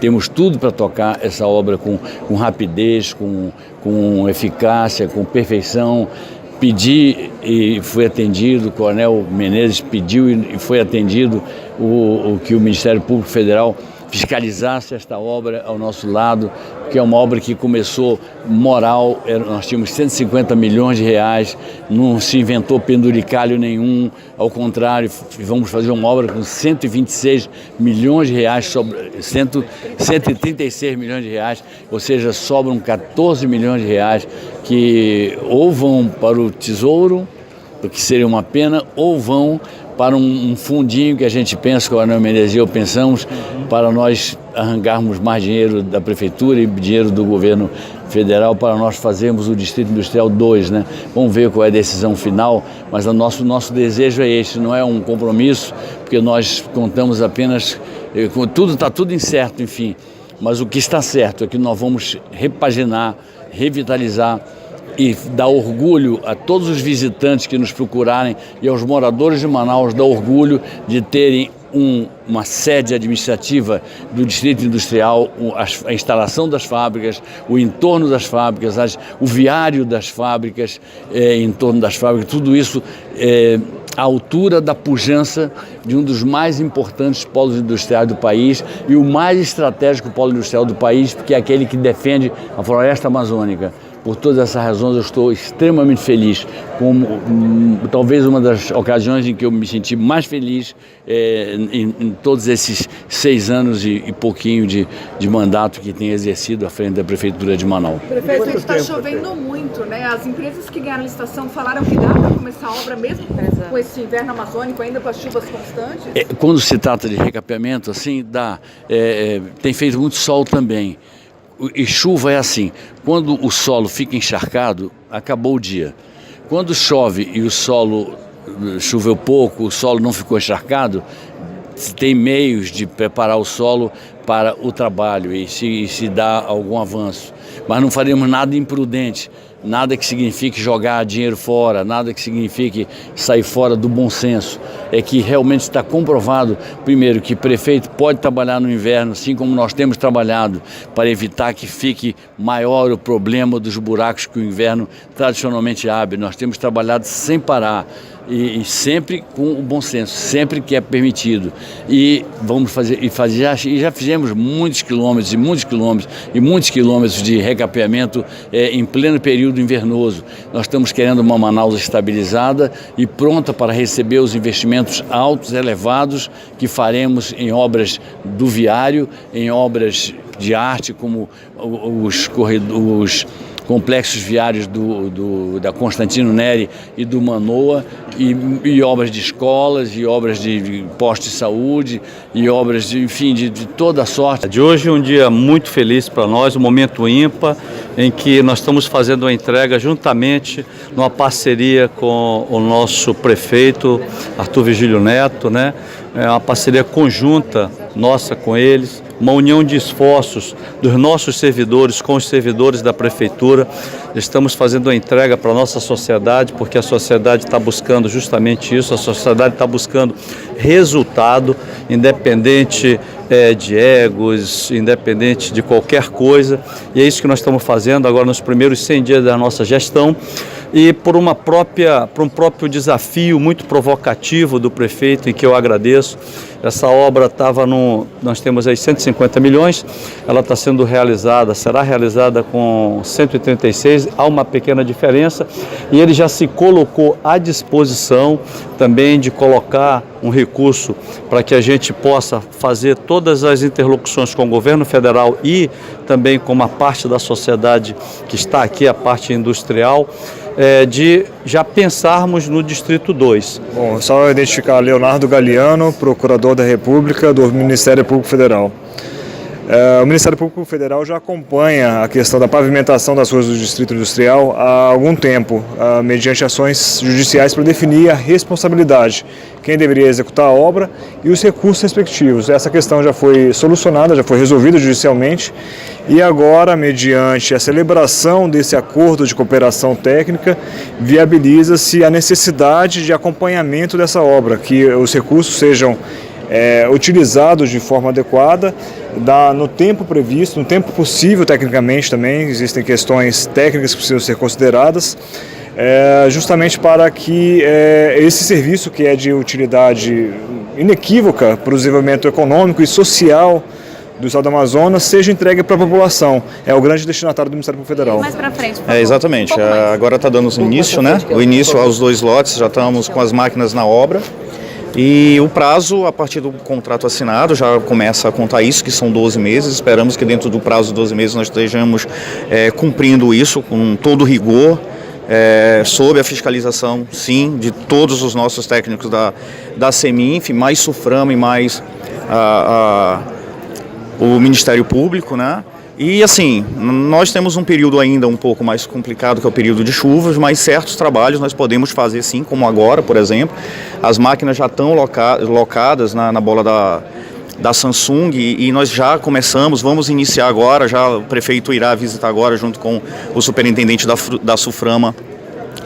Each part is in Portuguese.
temos tudo para tocar essa obra com rapidez, com eficácia, com perfeição. Pedi e foi atendido, o Coronel Menezes pediu e foi atendido o que o Ministério Público Federal fiscalizasse esta obra ao nosso lado, que é uma obra que começou moral. Nós tínhamos 150 milhões de reais, não se inventou penduricalho nenhum, ao contrário, vamos fazer uma obra com 126 milhões de reais, 136 milhões de reais, ou seja, sobram 14 milhões de reais que ou vão para o Tesouro, o que seria uma pena, ou vão para um fundinho que a gente pensa, que o Coronel Menezes e eu pensamos, para nós arrancarmos mais dinheiro da Prefeitura e dinheiro do governo federal para nós fazermos o Distrito Industrial 2, né? Vamos ver qual é a decisão final, mas o nosso desejo é este, não é um compromisso, porque nós contamos apenas, está tudo incerto, enfim, mas o que está certo é que nós vamos repaginar, revitalizar e dar orgulho a todos os visitantes que nos procurarem e aos moradores de Manaus, dar orgulho de terem uma sede administrativa do Distrito Industrial, a instalação das fábricas, o entorno das fábricas, o viário das fábricas, em torno das fábricas, tudo isso à altura da pujança de um dos mais importantes polos industriais do país e o mais estratégico polo industrial do país, porque é aquele que defende a floresta amazônica. Por todas essas razões, eu estou extremamente feliz, talvez uma das ocasiões em que eu me senti mais feliz em todos esses 6 anos e pouquinho de mandato que tenho exercido à frente da Prefeitura de Manaus. Prefeito, está chovendo muito, né? As empresas que ganharam a licitação falaram que dá para começar a obra mesmo com esse inverno amazônico, ainda com as chuvas constantes? Quando se trata de recapeamento, assim, dá. Tem feito muito sol também. E chuva é assim, quando o solo fica encharcado, acabou o dia. Quando chove e o solo choveu pouco, o solo não ficou encharcado, se tem meios de preparar o solo para o trabalho e se dá algum avanço. Mas não faremos nada imprudente, nada que signifique jogar dinheiro fora, nada que signifique sair fora do bom senso. É que realmente está comprovado, primeiro, que prefeito pode trabalhar no inverno, assim como nós temos trabalhado, para evitar que fique maior o problema dos buracos que o inverno tradicionalmente abre. Nós temos trabalhado sem parar. E sempre com o bom senso, sempre que é permitido. E vamos já fizemos muitos quilômetros de recapeamento em pleno período invernoso. Nós estamos querendo uma Manaus estabilizada e pronta para receber os investimentos altos, elevados, que faremos em obras do viário, em obras de arte, como os complexos viários da Constantino Neri e do Manoa, e obras de escolas, e obras de postos de saúde, e obras, enfim, de toda a sorte. De hoje é um dia muito feliz para nós, um momento ímpar, em que nós estamos fazendo a entrega juntamente, numa parceria com o nosso prefeito, Arthur Vigílio Neto, né? É uma parceria conjunta nossa com eles, uma união de esforços dos nossos servidores com os servidores da Prefeitura. Estamos fazendo a entrega para a nossa sociedade, porque a sociedade está buscando justamente isso, a sociedade está buscando resultado, independente de egos, independente de qualquer coisa, e é isso que nós estamos fazendo agora nos primeiros 100 dias da nossa gestão, e por um próprio desafio muito provocativo do prefeito, em que eu agradeço. Essa obra nós temos aí 150 milhões, ela está sendo realizada, será realizada com 136, há uma pequena diferença, e ele já se colocou à disposição também de colocar um recurso para que a gente possa fazer todas as interlocuções com o governo federal e também com uma parte da sociedade que está aqui, a parte industrial, de já pensarmos no Distrito 2. Bom, só identificar Leonardo Galiano, procurador da República do Ministério Público Federal. O Ministério Público Federal já acompanha a questão da pavimentação das ruas do Distrito Industrial há algum tempo, mediante ações judiciais para definir a responsabilidade, quem deveria executar a obra e os recursos respectivos. Essa questão já foi solucionada, já foi resolvida judicialmente e agora, mediante a celebração desse acordo de cooperação técnica, viabiliza-se a necessidade de acompanhamento dessa obra, que os recursos sejam utilizados de forma adequada no tempo previsto, no tempo possível tecnicamente também, existem questões técnicas que precisam ser consideradas, justamente para que esse serviço, que é de utilidade inequívoca para o desenvolvimento econômico e social do estado do Amazonas, seja entregue para a população. É o grande destinatário do Ministério Público Federal. Mais para frente, por favor. Exatamente. Agora está dando início, né? O início aos 2 lotes, já estamos com as máquinas na obra. E o prazo, a partir do contrato assinado, já começa a contar isso, que são 12 meses. Esperamos que dentro do prazo de 12 meses nós estejamos cumprindo isso com todo rigor, sob a fiscalização, sim, de todos os nossos técnicos da CEMINF, mais SUFRAMA e mais o Ministério Público, né? E assim, nós temos um período ainda um pouco mais complicado, que é o período de chuvas, mas certos trabalhos nós podemos fazer sim, como agora, por exemplo. As máquinas já estão locadas na bola da Samsung e nós já começamos, vamos iniciar agora, já o prefeito irá visitar agora junto com o superintendente da SUFRAMA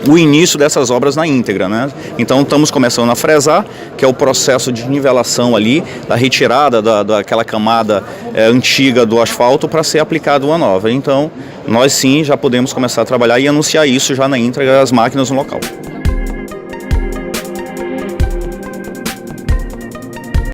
o início dessas obras na íntegra, né? Então estamos começando a fresar, que é o processo de nivelação ali, da retirada daquela camada antiga do asfalto para ser aplicada uma nova. Então nós sim já podemos começar a trabalhar e anunciar isso já na íntegra das máquinas no local.